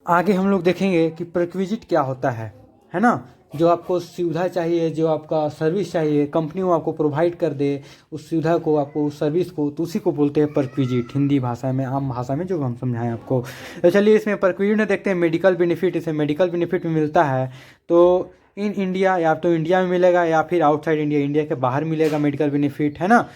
आगे हम लोग देखेंगे कि प्रीक्विजिट क्या होता है ना। जो आपको सुविधा चाहिए, जो आपका सर्विस चाहिए, कंपनी वो आपको प्रोवाइड कर दे उस सुविधा को, आपको उस सर्विस को, तो उसी को बोलते हैं प्रीक्विजिट, हिंदी भाषा में, आम भाषा में जो हम समझाएं आपको। तो चलिए इसमें प्रीक्विजिट में देखते हैं मेडिकल बेनिफिट। इसे मेडिकल बेनिफिट मिलता है तो इन इंडिया, या तो इंडिया में मिलेगा या फिर आउटसाइड इंडिया, इंडिया के बाहर मिलेगा मेडिकल बेनिफिट, है ना।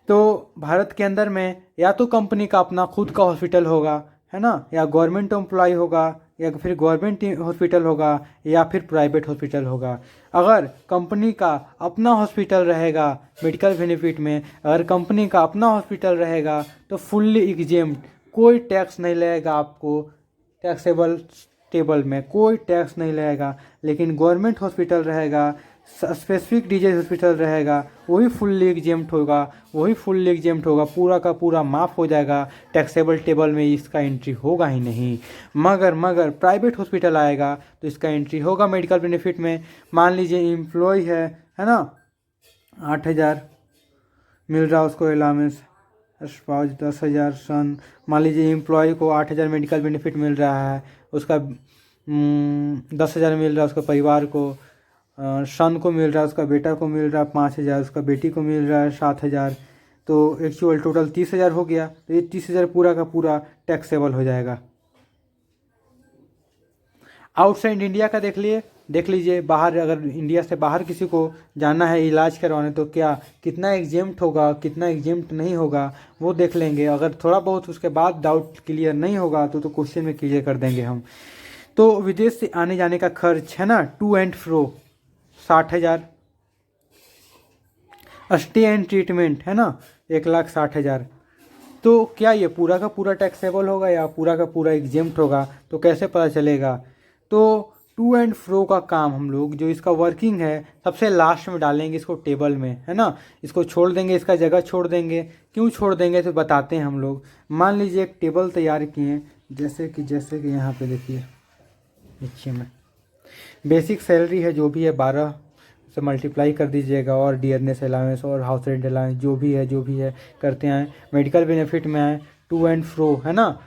तो भारत के अंदर में या तो कंपनी का अपना खुद का हॉस्पिटल होगा, है ना, या गवर्नमेंट एम्प्लॉय होगा, या फिर गवर्नमेंट हॉस्पिटल होगा, या फिर प्राइवेट हॉस्पिटल होगा। अगर कंपनी का अपना हॉस्पिटल रहेगा मेडिकल बेनिफिट में, अगर कंपनी का अपना हॉस्पिटल रहेगा तो फुल्ली एग्जेम्प्ट, कोई टैक्स नहीं लगेगा आपको, टैक्सेबल टेबल में कोई टैक्स नहीं लगेगा। लेकिन गवर्नमेंट हॉस्पिटल रहेगा, स्पेसिफिक डिजीज हॉस्पिटल रहेगा, वही फुल्ली एग्जेम्प्ट होगा, पूरा का पूरा माफ़ हो जाएगा, टैक्सेबल टेबल में इसका एंट्री होगा ही नहीं। मगर प्राइवेट हॉस्पिटल आएगा तो इसका एंट्री होगा मेडिकल बेनिफिट में। मान लीजिए एम्प्लॉय है ना, 8,000 मिल रहा उसको अलाउंस, 10,000 सन। मान लीजिए एम्प्लॉय को 8,000 मेडिकल बेनिफिट मिल रहा है, उसका 10,000 मिल रहा है उसका परिवार को, सन को मिल रहा है, उसका बेटा को मिल रहा है 5,000, उसका बेटी को मिल रहा है 7,000, तो एक्चुअल टोटल 30,000 हो गया। तो ये 30,000 पूरा का पूरा टैक्सेबल हो जाएगा। आउटसाइड इंडिया का देख लीजिए, बाहर अगर इंडिया से बाहर किसी को जाना है इलाज करवाने, तो क्या कितना एग्जेम्प्ट होगा, कितना एग्जेम्प्ट नहीं होगा, वो देख लेंगे। अगर थोड़ा बहुत उसके बाद डाउट क्लियर नहीं होगा तो क्वेश्चन में क्लियर कर देंगे हम। तो विदेश से आने जाने का खर्च है ना, to and fro 60,000, stay and treatment है ना 1,60,000। तो क्या ये पूरा का पूरा टैक्सेबल होगा या पूरा का पूरा एग्जेम्प्ट होगा, तो कैसे पता चलेगा। तो टू एंड फ्रो का काम हम लोग, जो इसका वर्किंग है, सबसे लास्ट में डालेंगे इसको टेबल में, है ना। इसको छोड़ देंगे, इसका जगह छोड़ देंगे। क्यों छोड़ देंगे तो बताते हैं हम लोग। मान लीजिए एक टेबल तैयार किए, जैसे कि यहाँ पे देखिए नीचे में बेसिक सैलरी है जो भी है 12 से मल्टीप्लाई कर दीजिएगा, और डियरनेस अलाउंस और हाउस रेंट अलाउंस जो भी है करते हैं। मेडिकल बेनिफिट में आए, टू एंड फ्रो है ना,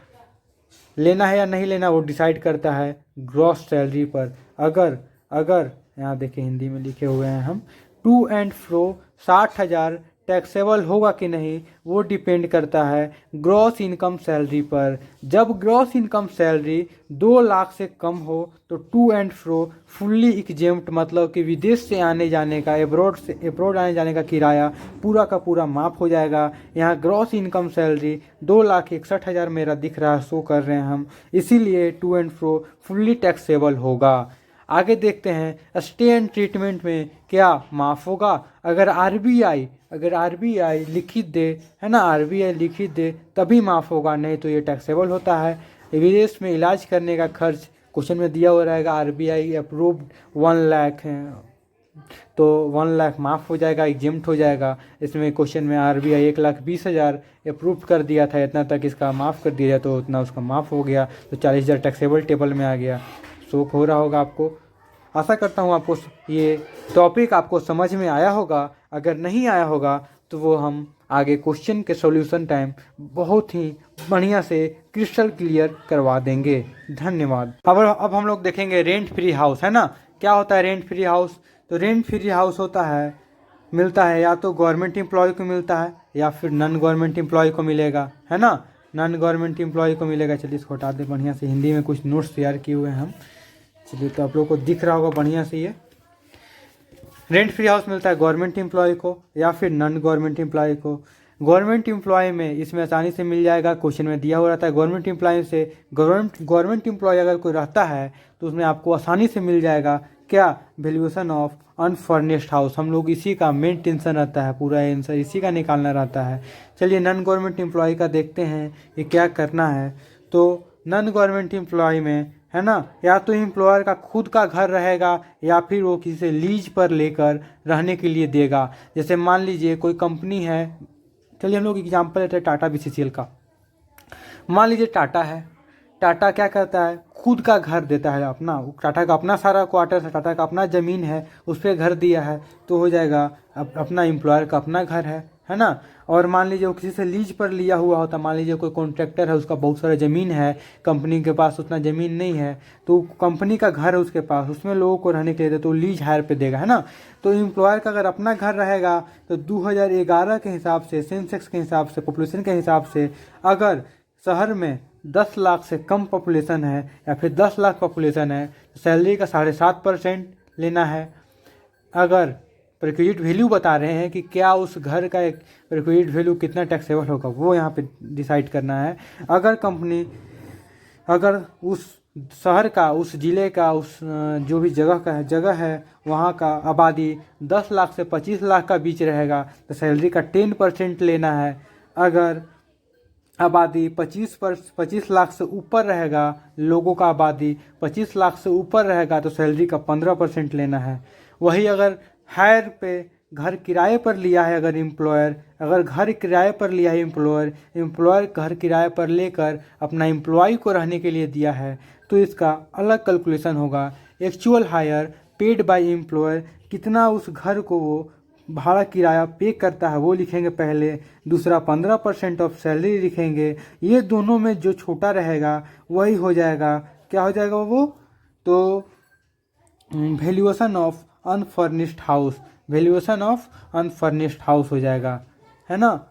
लेना है या नहीं लेना वो डिसाइड करता है ग्रॉस सैलरी पर। अगर यहाँ देखिए हिंदी में लिखे हुए हैं हम, टू एंड फ्रो 60,000 टैक्सेबल होगा कि नहीं वो डिपेंड करता है ग्रॉस इनकम सैलरी पर। जब ग्रॉस इनकम सैलरी 2 लाख से कम हो तो to and fro fully exempt, मतलब कि विदेश से आने जाने का, एब्रॉड आने जाने का किराया पूरा का पूरा माफ़ हो जाएगा। यहाँ ग्रॉस इनकम सैलरी 2,61,000 मेरा दिख रहा है, शो कर रहे हैं हम, इसीलिए to and fro fully taxable होगा। आगे देखते हैं स्टे एंड ट्रीटमेंट में क्या माफ़ होगा। अगर आरबीआई लिखित दे, है ना, आरबीआई लिखित दे तभी माफ़ होगा, नहीं तो ये टैक्सेबल होता है। विदेश में इलाज करने का खर्च क्वेश्चन में दिया हुआ रहेगा, आरबीआई अप्रूव्ड 1 लाख है, तो 1 लाख माफ़ हो जाएगा, एग्जेम्प्ट हो जाएगा। इसमें क्वेश्चन में आरबीआई 1,20,000 अप्रूव कर दिया था, इतना तक इसका माफ़ कर दिया तो उतना उसका माफ़ हो गया, तो 40,000 टैक्सेबल टेबल में आ गया। शौक हो रहा होगा आपको। आशा करता हूँ आपको ये टॉपिक आपको समझ में आया होगा। अगर नहीं आया होगा तो वो हम आगे क्वेश्चन के सॉल्यूशन टाइम बहुत ही बढ़िया से क्रिस्टल क्लियर करवा देंगे। धन्यवाद। अब हम लोग देखेंगे रेंट फ्री हाउस, है ना। क्या होता है रेंट फ्री हाउस। तो रेंट फ्री हाउस होता है, मिलता है या तो गवर्नमेंट एम्प्लॉय को मिलता है या फिर नॉन गवर्नमेंट एम्प्लॉय को मिलेगा, है ना, नॉन गवर्नमेंट एम्प्लॉय को मिलेगा। चलिए इसको हटा दे, बढ़िया से हिंदी में कुछ नोट्स तैयार किए हुए हैं हम। चलिए तो आप लोगों को दिख रहा होगा बढ़िया से। ये रेंट फ्री हाउस मिलता है गवर्नमेंट एम्प्लॉय को या फिर नॉन गवर्नमेंट एम्प्लॉय को। गवर्नमेंट एम्प्लॉय में इसमें आसानी से मिल जाएगा, क्वेश्चन में दिया हुआ रहता है। गवर्नमेंट एम्प्लॉय से गवर्नमेंट एम्प्लॉय अगर कोई रहता है तो उसमें आपको आसानी से मिल जाएगा क्या, वैल्यूएशन ऑफ अनफर्निश्ड हाउस। हम लोग इसी का मेन टेंशन रहता है, पूरा आंसर इसी का निकालना रहता है। चलिए नॉन गवर्नमेंट एम्प्लॉय का देखते हैं कि क्या करना है। तो नॉन गवर्नमेंट एम्प्लॉय में, है ना, या तो एम्प्लॉयर का खुद का घर रहेगा या फिर वो किसी से लीज पर लेकर रहने के लिए देगा। जैसे मान लीजिए कोई कंपनी है, चलिए हम लोग एग्जांपल लेते हैं टाटा बीसीसीएल का। मान लीजिए टाटा है, टाटा क्या करता है, खुद का घर देता है अपना, टाटा का अपना सारा क्वार्टर है, टाटा का अपना ज़मीन है, उस पर घर दिया है, तो हो जाएगा अपना एम्प्लॉयर का अपना घर है ना। और मान लीजिए वो किसी से लीज पर लिया हुआ होता, मान लीजिए कोई कॉन्ट्रैक्टर है, उसका बहुत सारा ज़मीन है, कंपनी के पास उतना ज़मीन नहीं है, तो कंपनी का घर है उसके पास, उसमें लोगों को रहने के लिए तो लीज हायर पे देगा, है ना। तो एम्प्लॉयर का अगर अपना घर रहेगा तो 2011 के हिसाब से, सेंसेक्स के हिसाब से, पॉपुलेशन के हिसाब से, अगर शहर में 10 लाख से कम पॉपुलेशन है या फिर 10 लाख पॉपुलेशन है तो सैलरी का 7.5% लेना है। अगर प्रिक्विजिट वैल्यू बता रहे हैं कि क्या उस घर का एक प्रिक्विजिट वैल्यू कितना टैक्सेबल होगा, वो यहाँ पे डिसाइड करना है। अगर कंपनी, अगर उस शहर का, उस ज़िले का, उस जो भी जगह है वहाँ का आबादी 10 लाख से 25 लाख का बीच रहेगा तो सैलरी का 10% लेना है। अगर आबादी 25 लाख से ऊपर रहेगा, लोगों का आबादी 25 लाख से ऊपर रहेगा तो सैलरी का 15% लेना है। वही अगर हायर पे घर किराए पर लिया है, अगर एम्प्लॉयर, अगर घर किराए पर लिया है एम्प्लॉयर घर किराए पर लेकर अपना एम्प्लॉय को रहने के लिए दिया है तो इसका अलग कैलकुलेशन होगा। Actual hire paid by employer, कितना उस घर को वो भाड़ा किराया पे करता है वो लिखेंगे पहले, दूसरा 15% ऑफ सैलरी लिखेंगे। ये दोनों में जो छोटा रहेगा वही हो जाएगा, क्या हो जाएगा वो, तो valuation of unfurnished house, valuation of unfurnished house हो जाएगा, है ना।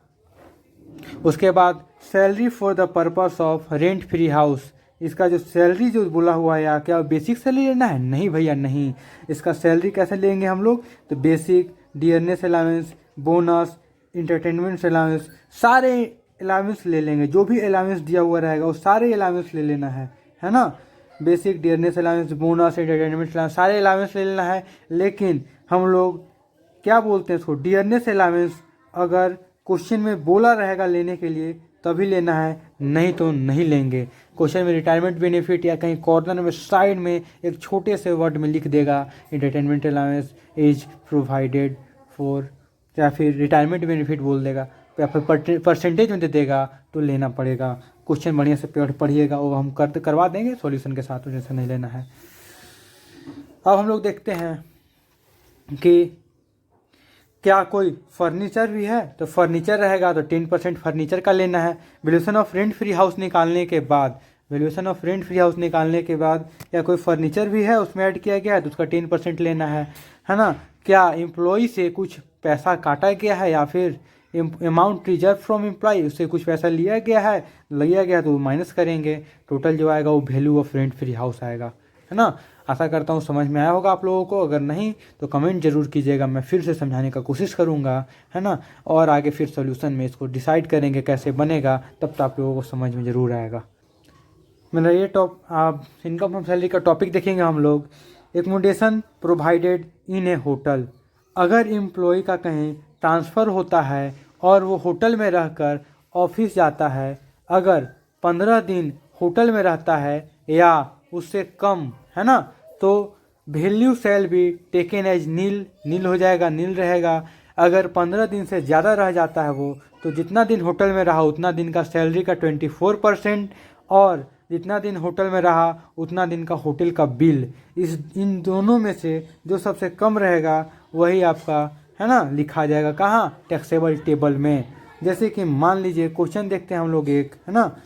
उसके बाद salary for the purpose of rent free house, इसका जो सैलरी जो बोला हुआ है या क्या बेसिक सैलरी लेना है, नहीं भैया नहीं। इसका सैलरी कैसे लेंगे हम लोग, तो basic, dearness allowance, bonus, entertainment allowance, सारे अलाउंस ले लेंगे। जो भी अलाउंस दिया हुआ रहेगा वो सारे अलाउंस ले लेना है ना। Basic, dearness allowance, bonus, entertainment allowance, सारे अलाउंस ले लेना है। लेकिन हम लोग क्या बोलते हैं इसको, डियरनेस अलाउंस अगर क्वेश्चन में बोला रहेगा लेने के लिए तभी लेना है, नहीं तो नहीं लेंगे। क्वेश्चन में रिटायरमेंट बेनिफिट या कहीं कॉर्नर में साइड में एक छोटे से वर्ड में लिख देगा entertainment allowance is provided for, या फिर रिटायरमेंट बेनिफिट बोल देगा या फिर परसेंटेज में दे देगा तो लेना पड़ेगा। क्वेश्चन बढ़िया से पढ़िएगा, वो हम करवा देंगे सॉल्यूशन के साथ, जैसे नहीं लेना है। अब हम लोग देखते हैं कि क्या कोई फर्नीचर भी है, तो फर्नीचर रहेगा तो 10% फर्नीचर का लेना है। Valuation of rent free house निकालने के बाद, valuation of rent free house निकालने के बाद क्या कोई फर्नीचर भी है उसमें ऐड किया गया है तो उसका 10% लेना है ना। क्या एम्प्लॉई से कुछ पैसा काटा गया है या फिर अमाउंट रिजर्व फ्रॉम एम्प्लॉय, उससे कुछ पैसा लिया गया तो माइनस करेंगे, टोटल जो आएगा वो value of rent free house आएगा, है ना। आशा करता हूँ समझ में आया होगा आप लोगों को, अगर नहीं तो कमेंट जरूर कीजिएगा, मैं फिर से समझाने का कोशिश करूँगा, है ना। और आगे फिर सॉल्यूशन में इसको डिसाइड करेंगे कैसे बनेगा, तब तो आप लोगों को समझ में ज़रूर आएगा। मेरा ये आप इनकम फ्रॉम सैलरी का टॉपिक देखेंगे हम लोग। Accommodation provided in A hotel, अगर एम्प्लॉय का कहीं ट्रांसफ़र होता है और वो होटल में रहकर ऑफिस जाता है, अगर 15 दिन होटल में रहता है या उससे कम, है ना, तो value shall be taken as nil हो जाएगा, नील रहेगा। अगर 15 दिन से ज़्यादा रह जाता है वो, तो जितना दिन होटल में रहा उतना दिन का सैलरी का 24%, और जितना दिन होटल में रहा उतना दिन का होटल का बिल, इन दोनों में से जो सबसे कम रहेगा वही आपका, है ना, लिखा जाएगा कहाँ, टैक्सेबल टेबल में। जैसे कि मान लीजिए क्वेश्चन देखते हैं हम लोग एक, है ना।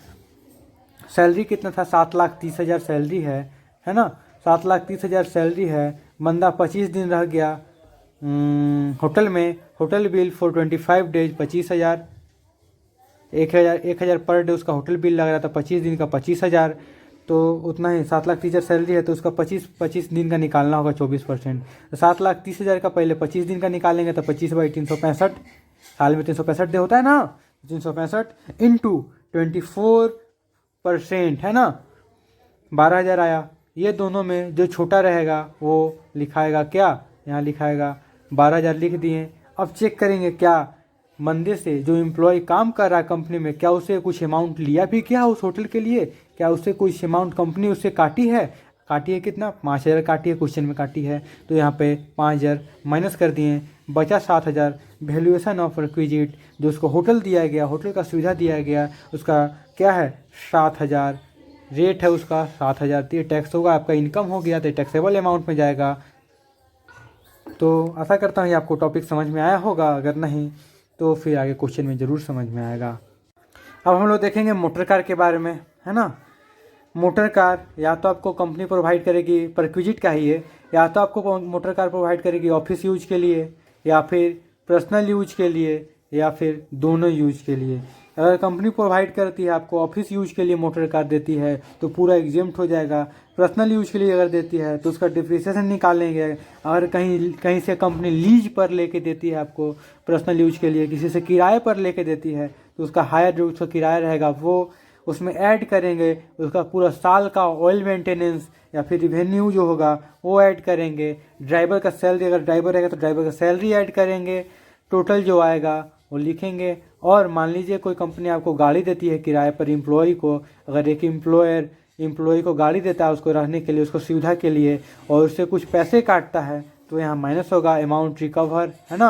सैलरी कितना था, 7,30,000 सैलरी है ना, 7,30,000 सैलरी है। बंदा 25 दिन रह गया होटल में, hotel bill for 25 days 25,000, 1,000 per day उसका होटल बिल लग रहा था, 25 दिन का 25,000, तो उतना ही 7,30,000 सैलरी है तो उसका 25 दिन का निकालना होगा 24%। तो 7,30,000 का पहले 25 दिन का निकालेंगे तो 25/365, साल में 365 डे होता है ना, 365 इंटू 24%, है ना, 12,000 आया। ये दोनों में जो छोटा रहेगा वो लिखाएगा क्या, यहाँ लिखाएगा 12,000 लिख दिए। अब चेक करेंगे क्या बंदे से जो एम्प्लॉय काम कर रहा है कंपनी में, क्या उसे कुछ अमाउंट लिया भी क्या उस होटल के लिए, क्या उससे कुछ अमाउंट कंपनी उससे काटी है कितना, 5,000 काटी है, क्वेश्चन में काटी है, तो यहाँ पे 5,000 माइनस कर दिए, बचा 7,000। वैल्यूएशन ऑफ रिक्विजिट, जो उसको होटल दिया गया, होटल का सुविधा दिया गया, उसका क्या है 7,000, रेट है उसका 7,000, तो ये टैक्स होगा, आपका इनकम हो गया तो टैक्सेबल अमाउंट में जाएगा। तो आशा करता हूँ ये आपको टॉपिक समझ में आया होगा, अगर नहीं तो फिर आगे क्वेश्चन में ज़रूर समझ में आएगा। अब हम लोग देखेंगे मोटर कार के बारे में, है ना। मोटर कार या तो आपको कंपनी प्रोवाइड करेगी, परक्विजिट का ही है, या तो आपको मोटर कार प्रोवाइड करेगी ऑफिस यूज के लिए, या फिर पर्सनल यूज के लिए, या फिर दोनों यूज के लिए। अगर कंपनी प्रोवाइड करती है आपको ऑफिस यूज के लिए मोटर कार देती है तो पूरा एग्जेम्प्ट हो जाएगा। पर्सनल यूज के लिए अगर देती है तो उसका डिप्रिसिएशन निकालेंगे। अगर कहीं से कंपनी लीज पर लेके देती है आपको पर्सनल यूज के लिए, किसी से किराए पर लेके देती है तो उसका हायर जो उसका किराया रहेगा वो उसमें ऐड करेंगे। उसका पूरा साल का ऑयल मेंटेनेंस या फिर रिवेन्यू जो होगा वो ऐड करेंगे। ड्राइवर का सैलरी, अगर ड्राइवर रहेगा तो ड्राइवर का सैलरी ऐड करेंगे। टोटल जो आएगा वो लिखेंगे। और मान लीजिए कोई कंपनी आपको गाड़ी देती है किराए पर एम्प्लॉय को, अगर एक एम्प्लॉय को गाड़ी देता है उसको रहने के लिए, उसको सुविधा के लिए, और उससे कुछ पैसे काटता है तो यहाँ माइनस होगा, अमाउंट रिकवर, है ना।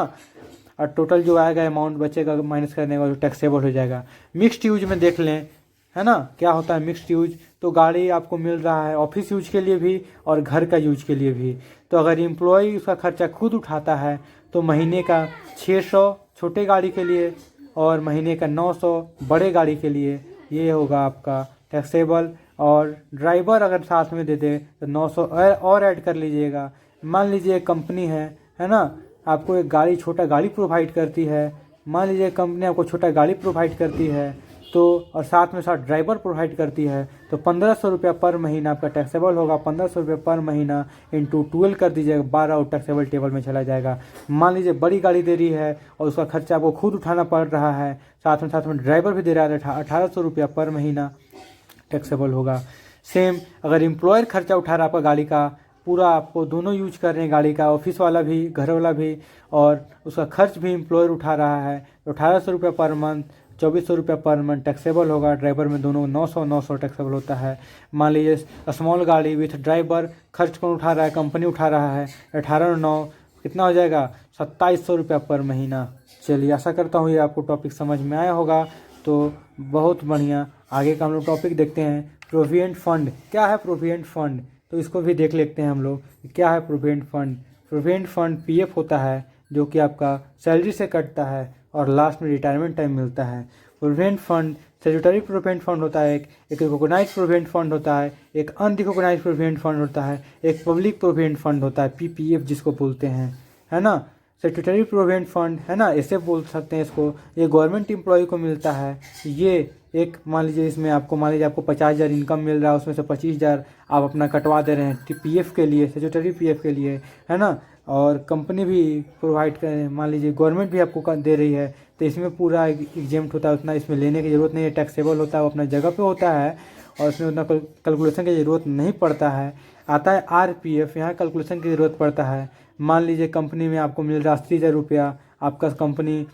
और टोटल जो आएगा अमाउंट बचेगा माइनस करने का, जो टैक्सेबल हो जाएगा। मिक्स्ड यूज में देख लें, है ना, क्या होता है मिक्स्ड यूज। तो गाड़ी आपको मिल रहा है ऑफिस यूज के लिए भी और घर का यूज के लिए भी। तो अगर एम्प्लॉय उसका खर्चा खुद उठाता है तो महीने का 600 छोटे गाड़ी के लिए और महीने का 900 बड़े गाड़ी के लिए, ये होगा आपका टैक्सेबल। और ड्राइवर अगर साथ में दे दे तो 900 और ऐड कर लीजिएगा। मान लीजिए एक कंपनी है ना, आपको एक गाड़ी छोटा गाड़ी प्रोवाइड करती है। मान लीजिए कंपनी आपको छोटा गाड़ी प्रोवाइड करती है तो और साथ में साथ ड्राइवर प्रोवाइड करती है तो 1500 रुपया पर महीना आपका टैक्सेबल होगा। 1500 रुपये पर महीना इंटू 12 कर दीजिएगा, 12 और टैक्सेबल टेबल में चला जाएगा। मान लीजिए बड़ी गाड़ी दे रही है और उसका खर्चा आपको खुद उठाना पड़ रहा है, साथ में ड्राइवर भी दे रहा है, 1800 रुपया पर महीना टैक्सेबल होगा। सेम अगर एम्प्लॉयर खर्चा उठा रहा है आपका गाड़ी का, पूरा आपको दोनों यूज कर रहे हैं गाड़ी का, ऑफिस वाला भी घर वाला भी, और उसका खर्च भी एम्प्लॉयर उठा रहा है तो 1800 रुपया पर मंथ, 2400 रुपया पर मंथ टैक्सेबल होगा। ड्राइवर में दोनों 900 टैक्सेबल होता है। मान लीजिए स्मॉल गाड़ी विथ ड्राइवर, खर्च कौन उठा रहा है, कंपनी उठा रहा है, 18 और 9 कितना हो जाएगा, 2700 रुपया पर महीना। चलिए आशा करता हूँ ये आपको टॉपिक समझ में आया होगा। तो बहुत बढ़िया, आगे का हम लोग टॉपिक देखते हैं। प्रोविडेंट फंड, क्या है प्रोविडेंट फंड, तो इसको भी देख लेते हैं हम लोग, क्या है provident fund. Provident fund PF होता है जो कि आपका सैलरी से कटता है और लास्ट में रिटायरमेंट टाइम मिलता है। Provident fund statutory provident fund होता है, एक रिकॉग्नाइज्ड प्रोविडेंट फंड होता है, एक अनरिकॉग्नाइज्ड प्रोविडेंट फंड होता है, एक पब्लिक प्रोविडेंट फंड होता है, पीपीएफ जिसको बोलते हैं, है ना। स्टैट्यूटरी प्रोविडेंट फंड, है ना, ऐसे बोल सकते हैं इसको। ये गवर्नमेंट एम्प्लॉय को मिलता है। ये एक मान लीजिए इसमें आपको 50,000 इनकम मिल रहा है, उसमें से 25,000 आप अपना कटवा दे रहे हैं पीएफ के लिए, स्टैट्यूटरी पीएफ के लिए, है ना। और कंपनी भी प्रोवाइड कर, मान लीजिए गवर्नमेंट भी आपको दे रही है तो इसमें पूरा एग्जेम्प्ट होता है, उतना इसमें लेने की ज़रूरत नहीं है, टैक्सेबल होता है, वो अपना जगह पे होता है और उसमें उतना कैलकुलेशन की ज़रूरत नहीं पड़ता है। आता है आरपीएफ, यहाँ कैलकुलेशन की ज़रूरत पड़ता है। मान लीजिए कंपनी में आपको मिल रहा है 80,000 रुपया, आपका कंपनी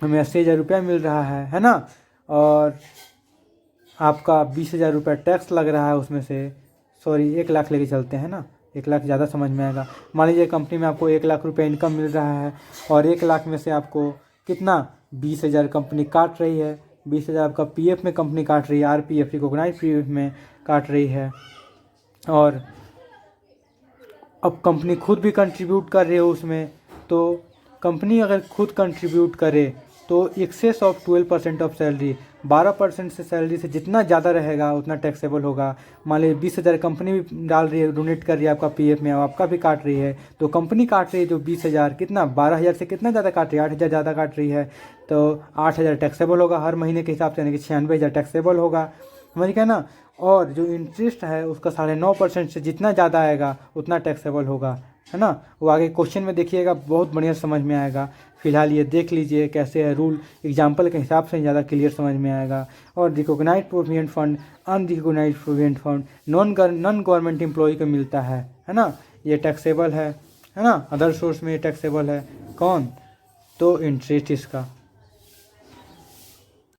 हमें 80,000 रुपया मिल रहा है ना, और आपका 20,000 रुपया टैक्स लग रहा है उसमें से, सॉरी 1 लाख लेके चलते हैं ना, 1 लाख ज़्यादा समझ में आएगा। मान लीजिए कंपनी में आपको 1 लाख रुपये इनकम मिल रहा है और 1 लाख में से आपको कितना 20,000 कंपनी काट रही है। 20,000 आपका पीएफ में कंपनी काट रही है, आरपीएफ रिकॉग्नाइज्ड पीएफ में काट रही है। और अब कंपनी खुद भी कंट्रीब्यूट कर रही है उसमें, तो कंपनी अगर खुद कंट्रीब्यूट करे तो एक्सेस ऑफ 12% ऑफ सैलरी, 12% से सैलरी से जितना ज़्यादा रहेगा उतना टैक्सेबल होगा। मान लीजिए 20,000 कंपनी भी डाल रही है, डोनेट कर रही है आपका पीएफ में, आपका भी काट रही है, तो कंपनी काट रही है जो 20,000, कितना 12,000 से कितना ज़्यादा काट रही है, 8,000 ज़्यादा काट रही है, तो 8,000 टैक्सेबल होगा हर महीने के हिसाब से, यानी कि 96,000 टैक्सेबल होगा, समझ गए ना। और जो इंटरेस्ट है उसका 9.5% से जितना ज़्यादा आएगा उतना टैक्सेबल होगा, है ना। वो आगे क्वेश्चन में देखिएगा, बहुत बढ़िया समझ में आएगा। फिलहाल ये देख लीजिए कैसे है रूल, एग्जाम्पल के हिसाब से ज़्यादा क्लियर समझ में आएगा। और recognised provident fund, unrecognised provident fund non government employ को मिलता है ना, ये टैक्सेबल है ना। अदर सोर्स में ये टैक्सेबल है, कौन, तो इंटरेस्ट इसका।